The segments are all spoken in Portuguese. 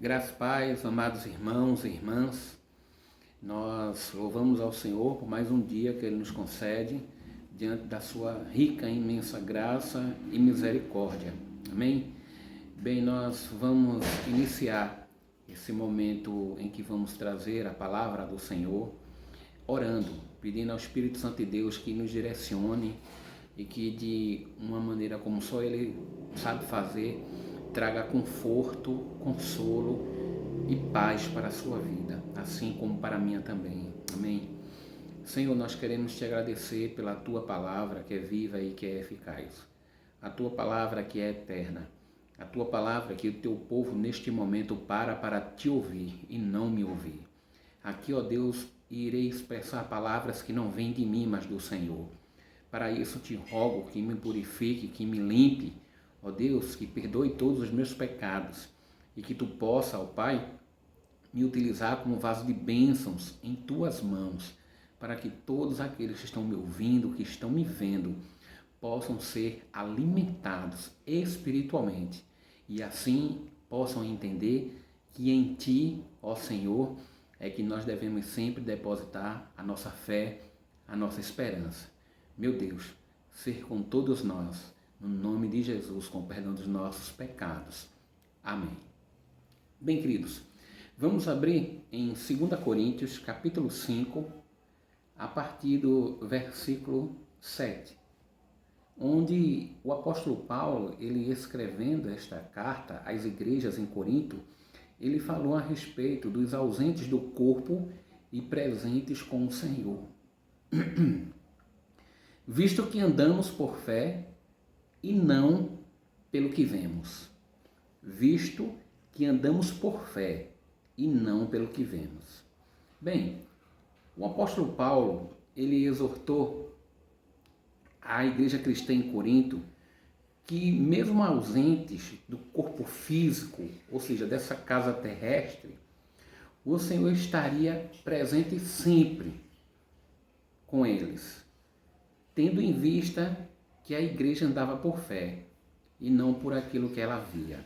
Graças, pais, amados irmãos e irmãs, nós louvamos ao Senhor por mais um dia que Ele nos concede, diante da sua rica e imensa graça e misericórdia. Amém? Bem, nós vamos iniciar esse momento em que vamos trazer a palavra do Senhor, orando, pedindo ao Espírito Santo de Deus que nos direcione e que de uma maneira como só Ele sabe fazer, traga conforto, consolo e paz para a sua vida, assim como para a minha também. Amém? Senhor, nós queremos te agradecer pela tua palavra que é viva e que é eficaz. A tua palavra que é eterna. A tua palavra que o teu povo neste momento para te ouvir e não me ouvir. Aqui, ó Deus, irei expressar palavras que não vêm de mim, mas do Senhor. Para isso te rogo que me purifique, que me limpe, ó Deus, que perdoe todos os meus pecados e que tu possa, ó Pai, me utilizar como vaso de bênçãos em tuas mãos, para que todos aqueles que estão me ouvindo, que estão me vendo, possam ser alimentados espiritualmente e assim possam entender que em ti, ó Senhor, é que nós devemos sempre depositar a nossa fé, a nossa esperança. Meu Deus, ser com todos nós, no nome de Jesus, com o perdão dos nossos pecados. Amém. Bem, queridos, vamos abrir em 2 Coríntios, capítulo 5, a partir do versículo 7, onde o apóstolo Paulo, ele escrevendo esta carta às igrejas em Corinto, ele falou a respeito dos ausentes do corpo e presentes com o Senhor. Visto que andamos por fé e não pelo que vemos. Visto que andamos por fé e não pelo que vemos. Bem, o apóstolo Paulo, ele exortou a igreja cristã em Corinto que mesmo ausentes do corpo físico, ou seja, dessa casa terrestre, o Senhor estaria presente sempre com eles, tendo em vista que a igreja andava por fé e não por aquilo que ela via.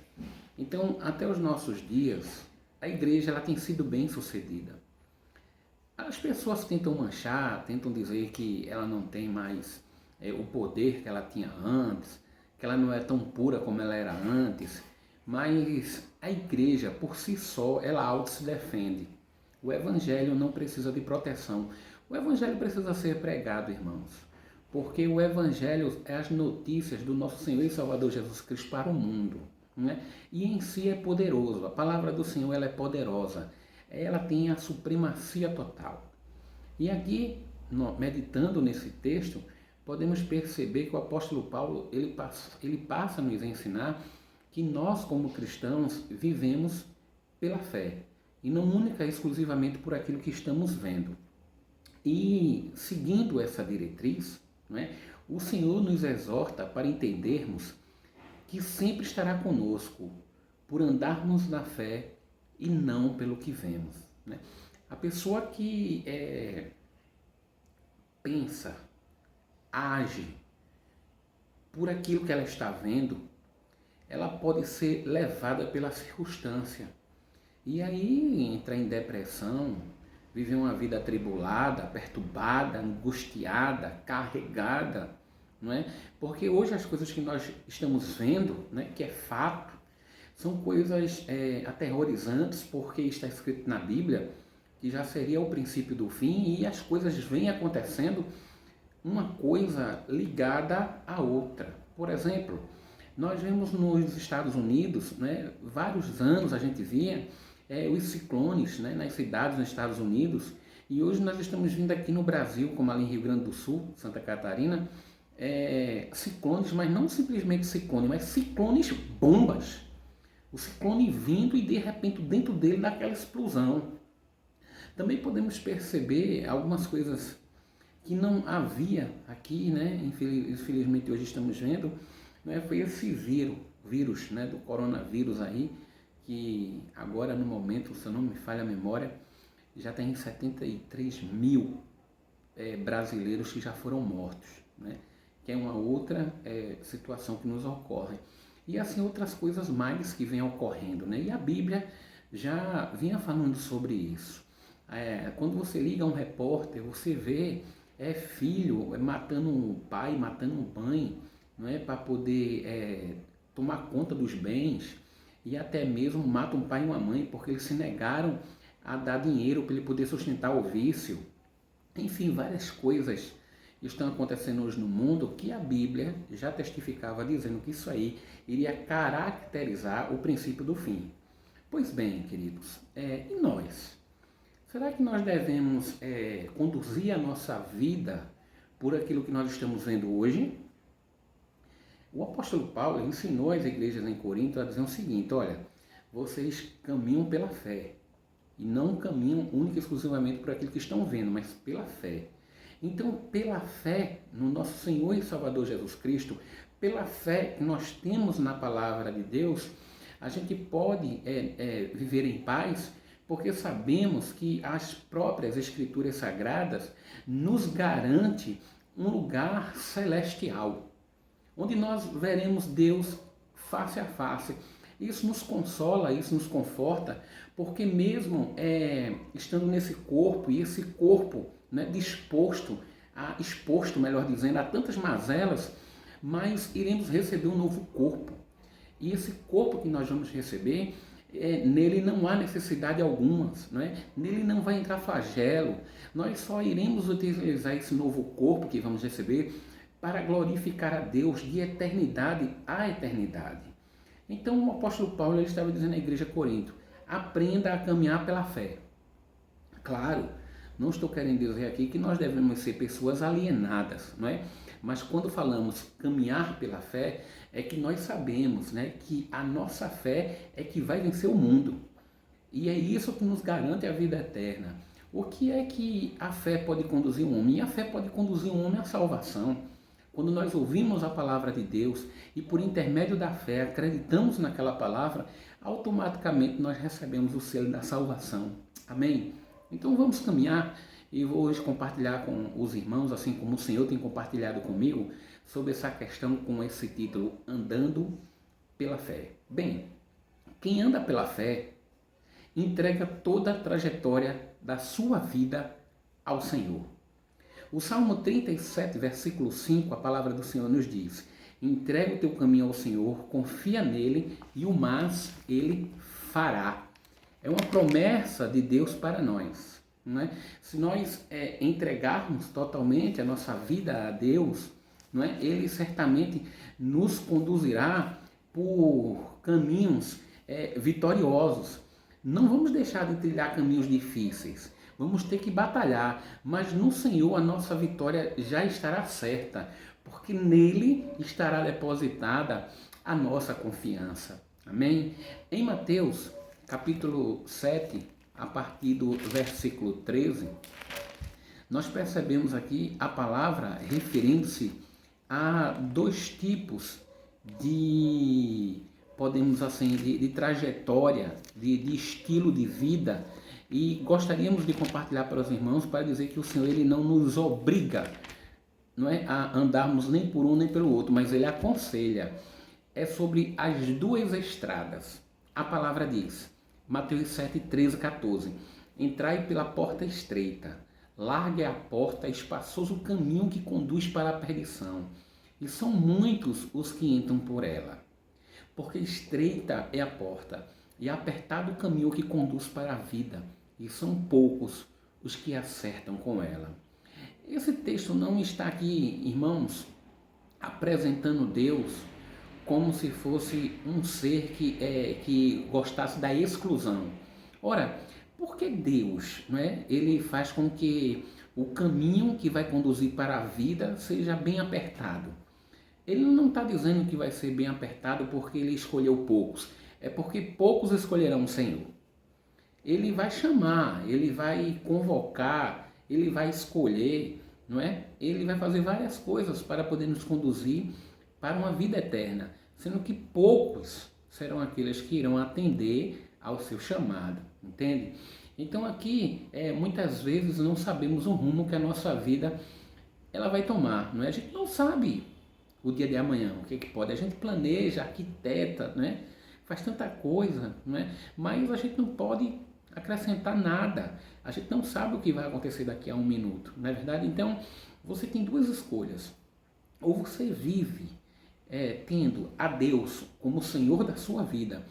Então, até os nossos dias, a igreja ela tem sido bem sucedida. As pessoas tentam manchar, tentam dizer que ela não tem mais o poder que ela tinha antes, que ela não é tão pura como ela era antes, mas a igreja por si só, ela auto se defende. O evangelho não precisa de proteção. O evangelho precisa ser pregado, irmãos, porque o evangelho é as notícias do nosso Senhor e Salvador Jesus Cristo para o mundo, né? E em si é poderoso. A palavra do Senhor ela é poderosa. Ela tem a supremacia total. E aqui, meditando nesse texto, podemos perceber que o apóstolo Paulo ele passa a nos ensinar que nós, como cristãos, vivemos pela fé e não única e exclusivamente por aquilo que estamos vendo. E seguindo essa diretriz, né, o Senhor nos exorta para entendermos que sempre estará conosco por andarmos na fé e não pelo que vemos. Né? A pessoa que pensa, age por aquilo que ela está vendo, ela pode ser levada pela circunstância. E aí entra em depressão, viver uma vida atribulada, perturbada, angustiada, carregada, não é? Porque hoje as coisas que nós estamos vendo, né, que é fato, são coisas aterrorizantes, porque está escrito na Bíblia que já seria o princípio do fim e as coisas vêm acontecendo uma coisa ligada à outra. Por exemplo, nós vemos nos Estados Unidos, né, vários anos a gente via os ciclones, né, nas cidades nos Estados Unidos, e hoje nós estamos vindo aqui no Brasil, como ali em Rio Grande do Sul, Santa Catarina, ciclones, mas não simplesmente ciclones, mas ciclones bombas. O ciclone vindo e de repente dentro dele dá aquela explosão. Também podemos perceber algumas coisas que não havia aqui, né? Infelizmente hoje estamos vendo, né? Foi esse vírus, né? Do coronavírus aí, que agora no momento, se não me falha a memória, já tem 73 mil brasileiros que já foram mortos, né? Que é uma outra situação que nos ocorre. E assim outras coisas mais que vêm ocorrendo, né? E a Bíblia já vinha falando sobre isso. Quando você liga a um repórter, você vê filho matando um pai, matando um mãe, não é, para poder tomar conta dos bens, e até mesmo mata um pai e uma mãe porque eles se negaram a dar dinheiro para ele poder sustentar o vício. Enfim, várias coisas estão acontecendo hoje no mundo que a Bíblia já testificava dizendo que isso aí iria caracterizar o princípio do fim. Pois bem, queridos, e nós? Será que nós devemos conduzir a nossa vida por aquilo que nós estamos vendo hoje? O apóstolo Paulo ensinou às igrejas em Corinto a dizer o seguinte: olha, vocês caminham pela fé, e não caminham única e exclusivamente por aquilo que estão vendo, mas pela fé. Então, pela fé no nosso Senhor e Salvador Jesus Cristo, pela fé que nós temos na palavra de Deus, a gente pode viver em paz, porque sabemos que as próprias Escrituras Sagradas nos garante um lugar celestial, onde nós veremos Deus face a face. Isso nos consola, isso nos conforta, porque mesmo estando nesse corpo, e esse corpo, né, exposto, melhor dizendo, a tantas mazelas, mas iremos receber um novo corpo. E esse corpo que nós vamos receber, nele não há necessidade alguma, né? Nele não vai entrar flagelo. Nós só iremos utilizar esse novo corpo que vamos receber para glorificar a Deus de eternidade a eternidade. Então o apóstolo Paulo ele estava dizendo à igreja de Corinto: aprenda a caminhar pela fé. Claro, não estou querendo dizer aqui que nós devemos ser pessoas alienadas, não é? Mas quando falamos caminhar pela fé, é que nós sabemos, né, que a nossa fé é que vai vencer o mundo. E é isso que nos garante a vida eterna. O que é que a fé pode conduzir um homem? E a fé pode conduzir um homem à salvação. Quando nós ouvimos a palavra de Deus e por intermédio da fé acreditamos naquela palavra, automaticamente nós recebemos o selo da salvação. Amém? Então vamos caminhar e vou hoje compartilhar com os irmãos, assim como o Senhor tem compartilhado comigo, sobre essa questão com esse título, Andando pela Fé. Bem, quem anda pela fé entrega toda a trajetória da sua vida ao Senhor. O Salmo 37, versículo 5, a palavra do Senhor nos diz: entrega o teu caminho ao Senhor, confia nele e o mais ele fará. É uma promessa de Deus para nós. Não é? Se nós entregarmos totalmente a nossa vida a Deus, não é? Ele certamente nos conduzirá por caminhos vitoriosos. Não vamos deixar de trilhar caminhos difíceis. Vamos ter que batalhar, mas no Senhor a nossa vitória já estará certa, porque nele estará depositada a nossa confiança. Amém? Em Mateus, capítulo 7, a partir do versículo 13, nós percebemos aqui a palavra referindo-se a dois tipos podemos assim, de trajetória, de estilo de vida, e gostaríamos de compartilhar para os irmãos para dizer que o Senhor ele não nos obriga, não é, a andarmos nem por um nem pelo outro, mas ele aconselha. É sobre as duas estradas. A palavra diz, Mateus 7, 13, 14, entrai pela porta estreita, larga é a porta, espaçoso o caminho que conduz para a perdição, e são muitos os que entram por ela. Porque estreita é a porta, e apertado o caminho que conduz para a vida, e são poucos os que acertam com ela. Esse texto não está aqui, irmãos, apresentando Deus como se fosse um ser que gostasse da exclusão. Ora, por que Deus, não é? Ele faz com que o caminho que vai conduzir para a vida seja bem apertado? Ele não está dizendo que vai ser bem apertado porque ele escolheu poucos. É porque poucos escolherão o Senhor. Ele vai chamar, ele vai convocar, ele vai escolher, não é? Ele vai fazer várias coisas para poder nos conduzir para uma vida eterna, sendo que poucos serão aqueles que irão atender ao seu chamado, entende? Então aqui, muitas vezes não sabemos o rumo que a nossa vida ela vai tomar, não é? A gente não sabe o dia de amanhã, o que pode. A gente planeja, arquiteta, né? faz tanta coisa, não é? Mas a gente não pode acrescentar nada. A gente não sabe o que vai acontecer daqui a um minuto, não é verdade? Então, você tem duas escolhas. Ou você vive tendo a Deus como Senhor da sua vida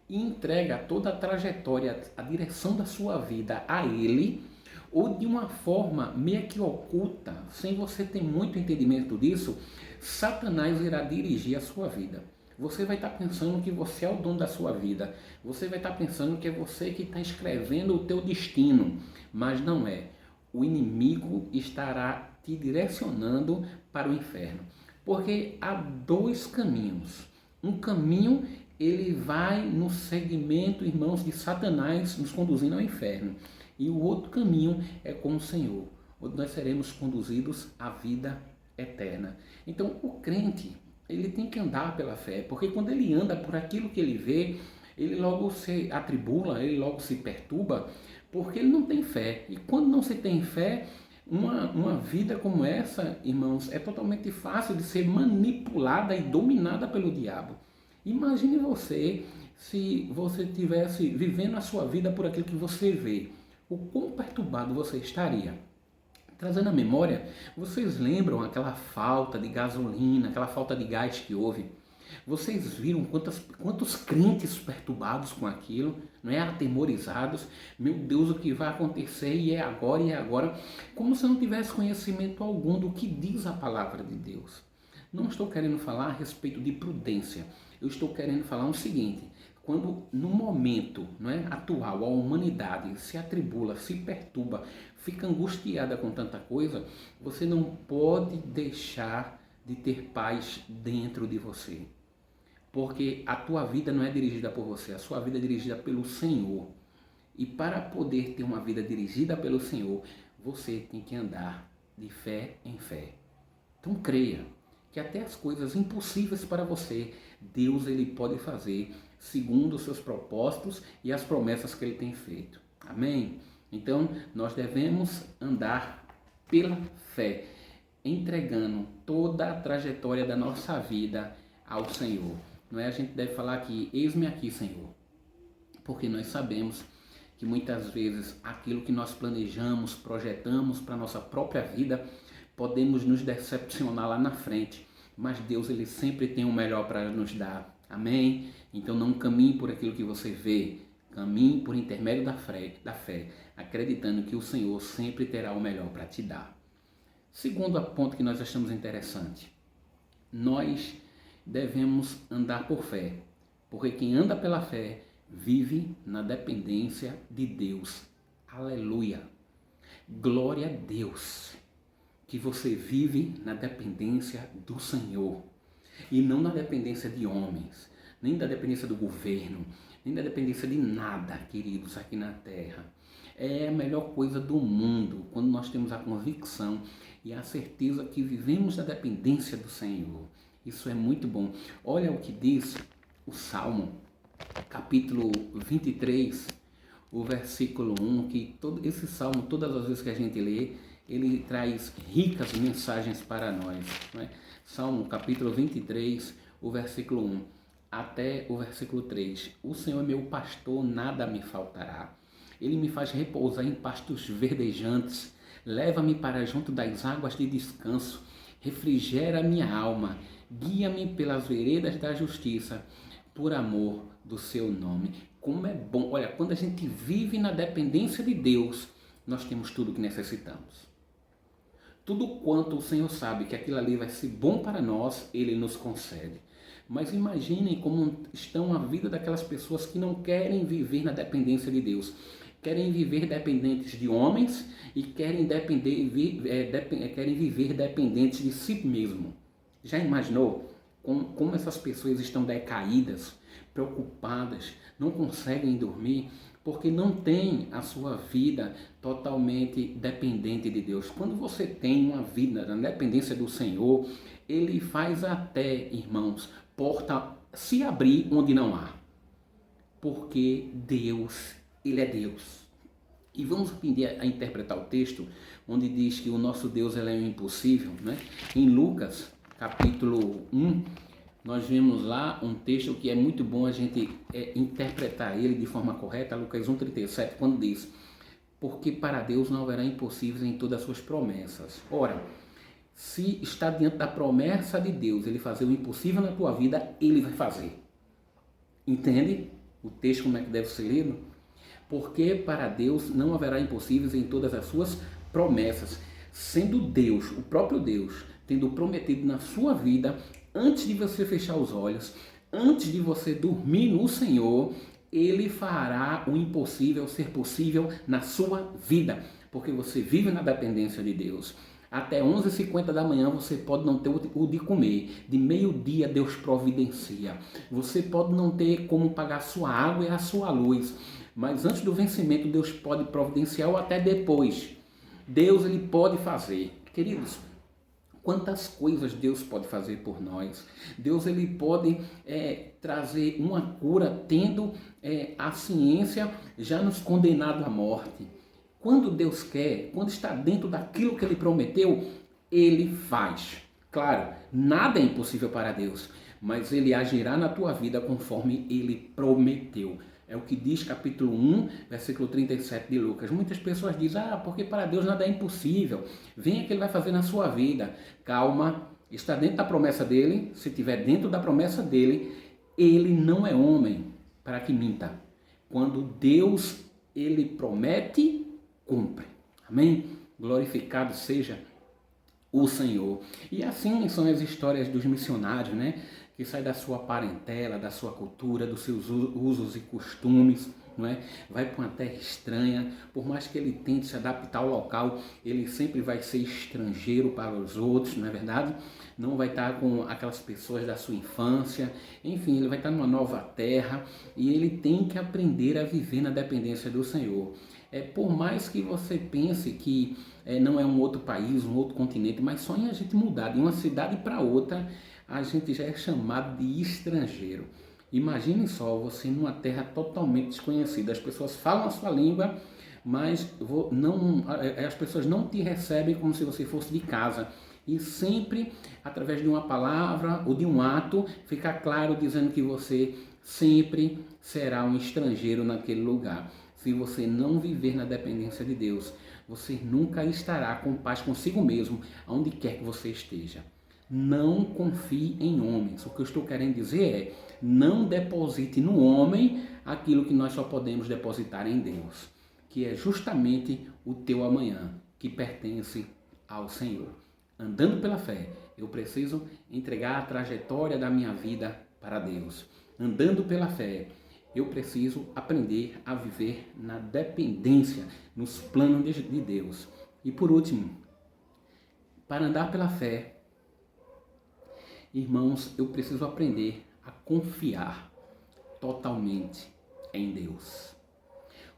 e entrega toda a trajetória, a direção da sua vida a Ele, ou de uma forma meio que oculta, sem você ter muito entendimento disso, Satanás irá dirigir a sua vida. Você vai estar pensando que você é o dono da sua vida. Você vai estar pensando que é você que está escrevendo o teu destino. Mas não é. O inimigo estará te direcionando para o inferno. Porque há dois caminhos. Um caminho, ele vai no segmento, irmãos, de Satanás nos conduzindo ao inferno. E o outro caminho é com o Senhor, onde nós seremos conduzidos à vida eterna. Então, o crente, ele tem que andar pela fé, porque quando ele anda por aquilo que ele vê, ele logo se atribula, ele logo se perturba, porque ele não tem fé. E quando não se tem fé, uma vida como essa, irmãos, é totalmente fácil de ser manipulada e dominada pelo diabo. Imagine você, se você estivesse vivendo a sua vida por aquilo que você vê, o quão perturbado você estaria. Trazendo à memória, vocês lembram aquela falta de gasolina, aquela falta de gás que houve? Vocês viram quantos crentes perturbados com aquilo, não é? Atemorizados, meu Deus, o que vai acontecer e é agora, como se não tivesse conhecimento algum do que diz a palavra de Deus. Não estou querendo falar a respeito de prudência, eu estou querendo falar o seguinte: quando no momento, não é, atual a humanidade se atribula, se perturba, fica angustiada com tanta coisa, você não pode deixar de ter paz dentro de você. Porque a tua vida não é dirigida por você, a sua vida é dirigida pelo Senhor. E para poder ter uma vida dirigida pelo Senhor, você tem que andar de fé em fé. Então creia que até as coisas impossíveis para você, Deus ele pode fazer segundo os seus propósitos e as promessas que ele tem feito. Amém? Então, nós devemos andar pela fé, entregando toda a trajetória da nossa vida ao Senhor. Não é? A gente deve falar aqui, eis-me aqui, Senhor. Porque nós sabemos que muitas vezes aquilo que nós planejamos, projetamos para a nossa própria vida, podemos nos decepcionar lá na frente. Mas Deus ele sempre tem o melhor para nos dar. Amém? Então não caminhe por aquilo que você vê. Caminhe por intermédio da fé, acreditando que o Senhor sempre terá o melhor para te dar. Segundo ponto que nós achamos interessante. Nós devemos andar por fé, porque quem anda pela fé vive na dependência de Deus. Aleluia! Glória a Deus! Que você vive na dependência do Senhor e não na dependência de homens, nem da dependência do governo, nem da dependência de nada, queridos, aqui na terra. É a melhor coisa do mundo quando nós temos a convicção e a certeza que vivemos na dependência do Senhor. Isso é muito bom. Olha o que diz o Salmo, capítulo 23, o versículo 1, que esse Salmo, todas as vezes que a gente lê, ele traz ricas mensagens para nós. Não é? Salmo capítulo 23, o versículo 1 até o versículo 3. O Senhor é meu pastor, nada me faltará. Ele me faz repousar em pastos verdejantes, leva-me para junto das águas de descanso, refrigera minha alma, guia-me pelas veredas da justiça, por amor do seu nome. Como é bom, olha, quando a gente vive na dependência de Deus, nós temos tudo o que necessitamos. Tudo quanto o Senhor sabe que aquilo ali vai ser bom para nós, Ele nos concede. Mas imaginem como estão a vida daquelas pessoas que não querem viver na dependência de Deus. Querem viver dependentes de homens e querem viver dependentes de si mesmo. Já imaginou como essas pessoas estão decaídas, preocupadas, não conseguem dormir? Porque não tem a sua vida totalmente dependente de Deus. Quando você tem uma vida na dependência do Senhor, Ele faz até, irmãos, porta se abrir onde não há. Porque Deus, Ele é Deus. E vamos aprender a interpretar o texto, onde diz que o nosso Deus ele é o impossível, né? Em Lucas, capítulo 1, nós vemos lá um texto que é muito bom a gente interpretar ele de forma correta, Lucas 1,37, quando diz: porque para Deus não haverá impossíveis em todas as suas promessas. Ora, se está diante da promessa de Deus, ele fazer o impossível na tua vida, ele vai fazer. Entende o texto como é que deve ser lido? Porque para Deus não haverá impossíveis em todas as suas promessas. Sendo Deus, o próprio Deus, tendo prometido na sua vida, antes de você fechar os olhos, antes de você dormir no Senhor, Ele fará o impossível ser possível na sua vida, porque você vive na dependência de Deus. Até 11h50 da manhã você pode não ter o de comer. De meio-dia Deus providencia. Você pode não ter como pagar a sua água e a sua luz. Mas antes do vencimento Deus pode providenciar ou até depois. Deus ele pode fazer. Queridos, quantas coisas Deus pode fazer por nós. Deus ele pode trazer uma cura tendo a ciência já nos condenado à morte. Quando Deus quer, quando está dentro daquilo que Ele prometeu, Ele faz. Claro, nada é impossível para Deus, mas Ele agirá na tua vida conforme Ele prometeu. É o que diz capítulo 1, versículo 37 de Lucas. Muitas pessoas dizem, porque para Deus nada é impossível. Venha que Ele vai fazer na sua vida. Calma, está dentro da promessa dEle. Se estiver dentro da promessa dEle, Ele não é homem para que minta. Quando Deus, Ele promete, cumpre. Amém? Glorificado seja o Senhor. E assim são as histórias dos missionários, né? Que saem da sua parentela, da sua cultura, dos seus usos e costumes, não é? Vai para uma terra estranha, por mais que ele tente se adaptar ao local, ele sempre vai ser estrangeiro para os outros, não é verdade? Não vai estar com aquelas pessoas da sua infância, enfim, ele vai estar numa nova terra e ele tem que aprender a viver na dependência do Senhor. Por mais que você pense que não é um outro país, um outro continente, mas só em a gente mudar de uma cidade para outra, a gente já é chamado de estrangeiro. Imagine só, você numa terra totalmente desconhecida, as pessoas falam a sua língua, mas as pessoas não te recebem como se você fosse de casa. E sempre, através de uma palavra ou de um ato, fica claro dizendo que você sempre será um estrangeiro naquele lugar. Se você não viver na dependência de Deus, você nunca estará com paz consigo mesmo, aonde quer que você esteja. Não confie em homens. O que eu estou querendo dizer é, não deposite no homem aquilo que nós só podemos depositar em Deus, que é justamente o teu amanhã, que pertence ao Senhor. Andando pela fé, eu preciso entregar a trajetória da minha vida para Deus. Andando pela fé, eu preciso aprender a viver na dependência, nos planos de Deus. E por último, para andar pela fé, irmãos, eu preciso aprender a confiar totalmente em Deus.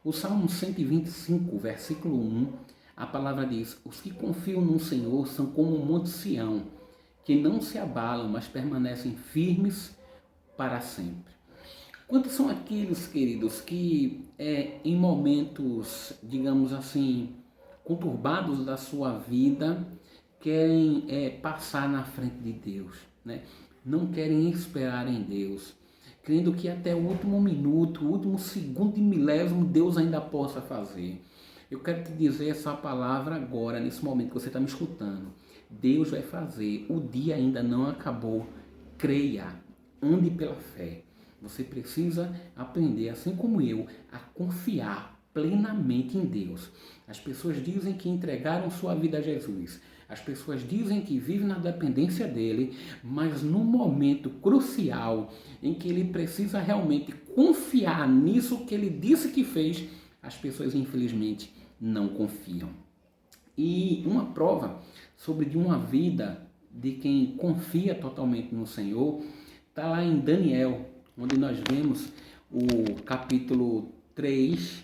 O Salmo 125, versículo 1, a palavra diz: os que confiam no Senhor são como o monte Sião, que não se abalam, mas permanecem firmes para sempre. Quantos são aqueles, queridos, que em momentos, digamos assim, conturbados da sua vida, querem passar na frente de Deus, né? Não querem esperar em Deus, crendo que até o último minuto, o último segundo de milésimo, Deus ainda possa fazer. Eu quero te dizer essa palavra agora, nesse momento que você está me escutando. Deus vai fazer, o dia ainda não acabou. Creia, ande pela fé. Você precisa aprender, assim como eu, a confiar plenamente em Deus. As pessoas dizem que entregaram sua vida a Jesus. As pessoas dizem que vivem na dependência dele, mas no momento crucial em que ele precisa realmente confiar nisso que ele disse que fez, as pessoas infelizmente não confiam. E uma prova sobre de uma vida de quem confia totalmente no Senhor está lá em Daniel, onde nós vemos o capítulo 3,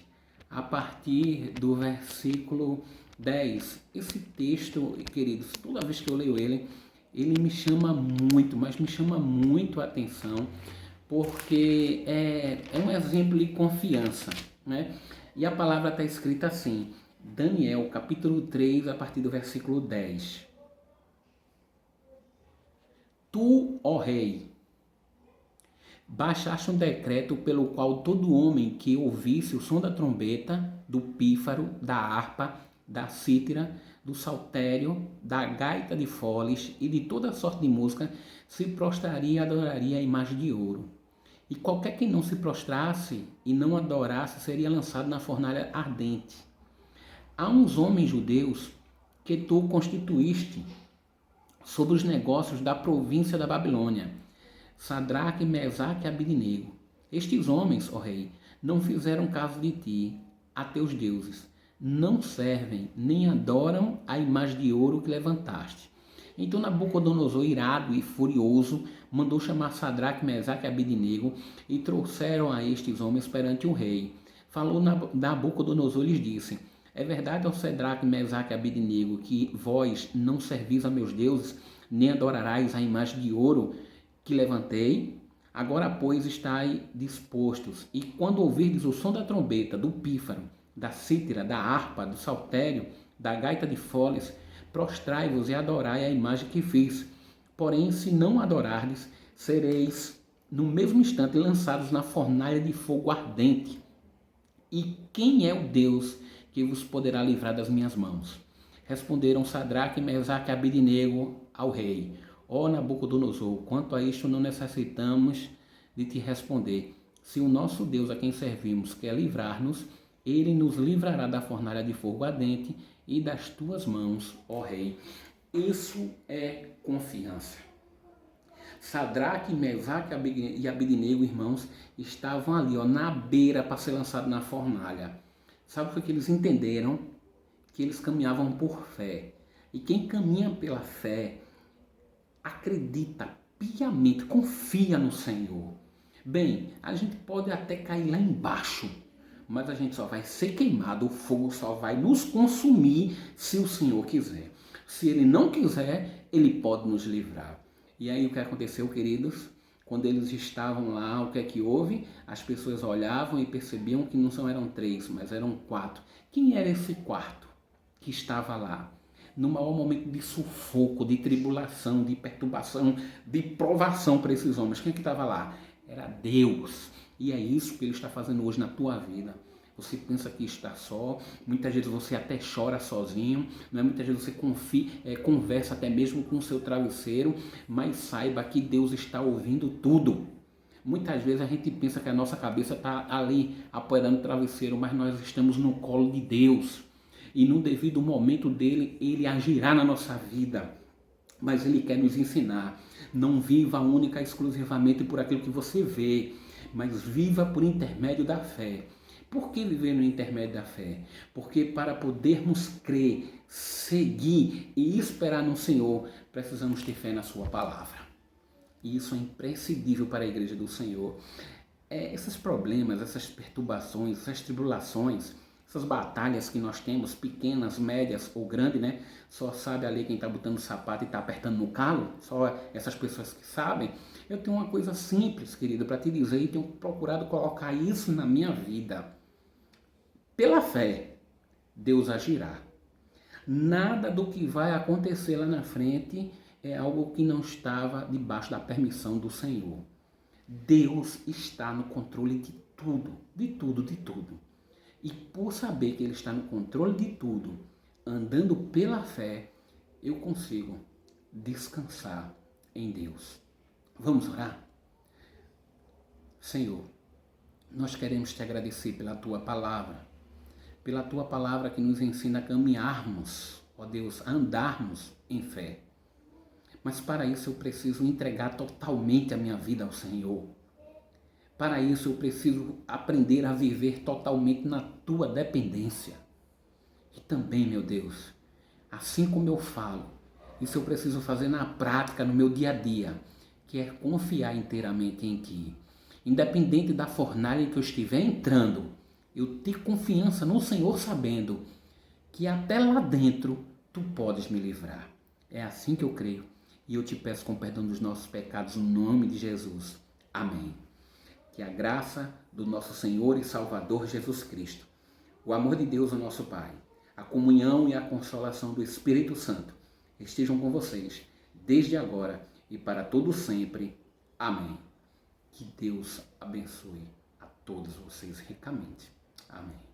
a partir do versículo 10. Esse texto, queridos, toda vez que eu leio ele, ele me chama muito, mas me chama muito a atenção, porque é um exemplo de confiança, né? E a palavra está escrita assim, Daniel, capítulo 3, a partir do versículo 10. Tu, ó rei, baixaste um decreto pelo qual todo homem que ouvisse o som da trombeta, do pífaro, da harpa, da cítara, do saltério, da gaita de foles e de toda sorte de música se prostraria e adoraria a imagem de ouro. E qualquer que não se prostrasse e não adorasse seria lançado na fornalha ardente. Há uns homens judeus que tu constituíste sobre os negócios da província da Babilônia, Sadraque, Mesaque e Abidnego. Estes homens, ó rei, não fizeram caso de ti, a teus deuses. Não servem nem adoram a imagem de ouro que levantaste. Então Nabucodonosor, irado e furioso, mandou chamar Sadraque, Mesaque e Abidnego e trouxeram a estes homens perante o rei. Falou Nabucodonosor e lhes disse: é verdade, ó Sadraque, Mesaque e Abidnego, que vós não servis a meus deuses, nem adorarais a imagem de ouro que levantei? Agora, pois, estai dispostos, e quando ouvirdes o som da trombeta, do pífaro, da cítara, da harpa, do saltério, da gaita de foles, prostrai-vos e adorai a imagem que fiz. Porém, se não adorardes, sereis no mesmo instante lançados na fornalha de fogo ardente. E quem é o Deus que vos poderá livrar das minhas mãos? Responderam Sadraque, Mesaque e Abidnego ao rei: ó Nabucodonosor, quanto a isto não necessitamos de te responder. Se o nosso Deus a quem servimos quer livrar-nos, ele nos livrará da fornalha de fogo ardente e das tuas mãos, ó rei. Isso é confiança. Sadraque, Mesaque e Abidnego, irmãos, estavam ali, na beira para ser lançado na fornalha. Sabe o que eles entenderam? Que eles caminhavam por fé. E quem caminha pela fé acredita piamente, confia no Senhor. Bem, a gente pode até cair lá embaixo, mas a gente só vai ser queimado, o fogo só vai nos consumir se o Senhor quiser. Se Ele não quiser, Ele pode nos livrar. E aí o que aconteceu, queridos? Quando eles estavam lá, o que é que houve? As pessoas olhavam e percebiam que não eram 3, mas eram 4. Quem era esse quarto que estava lá? No maior momento de sufoco, de tribulação, de perturbação, de provação para esses homens. Quem é que estava lá? Era Deus. E é isso que Ele está fazendo hoje na tua vida. Você pensa que está só, muitas vezes você até chora sozinho, não é? Muitas vezes você conversa até mesmo com o seu travesseiro, mas saiba que Deus está ouvindo tudo. Muitas vezes a gente pensa que a nossa cabeça está ali apoiando o travesseiro, mas nós estamos no colo de Deus. E no devido momento dele, Ele agirá na nossa vida. Mas Ele quer nos ensinar. Não viva única e exclusivamente por aquilo que você vê, mas viva por intermédio da fé. Por que viver no intermédio da fé? Porque para podermos crer, seguir e esperar no Senhor, precisamos ter fé na sua palavra. E isso é imprescindível para a igreja do Senhor. Esses problemas, essas perturbações, essas tribulações, essas batalhas que nós temos, pequenas, médias ou grandes, né? Só sabe ali quem está botando sapato e está apertando no calo, só essas pessoas que sabem. Eu tenho uma coisa simples, querido, para te dizer, e tenho procurado colocar isso na minha vida. Pela fé, Deus agirá. Nada do que vai acontecer lá na frente é algo que não estava debaixo da permissão do Senhor. Deus está no controle de tudo, de tudo, de tudo. E por saber que Ele está no controle de tudo, andando pela fé, eu consigo descansar em Deus. Vamos orar? Senhor, nós queremos te agradecer pela Tua palavra que nos ensina a caminharmos, ó Deus, a andarmos em fé. Mas para isso eu preciso entregar totalmente a minha vida ao Senhor. Para isso eu preciso aprender a viver totalmente na Tua dependência. E também, meu Deus, assim como eu falo, isso eu preciso fazer na prática, no meu dia a dia, que é confiar inteiramente em Ti. Independente da fornalha em que eu estiver entrando, eu ter confiança no Senhor, sabendo que até lá dentro Tu podes me livrar. É assim que eu creio. E eu te peço com perdão dos nossos pecados, no nome de Jesus. Amém. Que a graça do nosso Senhor e Salvador Jesus Cristo, o amor de Deus, o nosso Pai, a comunhão e a consolação do Espírito Santo estejam com vocês, desde agora e para todo sempre. Amém. Que Deus abençoe a todos vocês ricamente. Amém.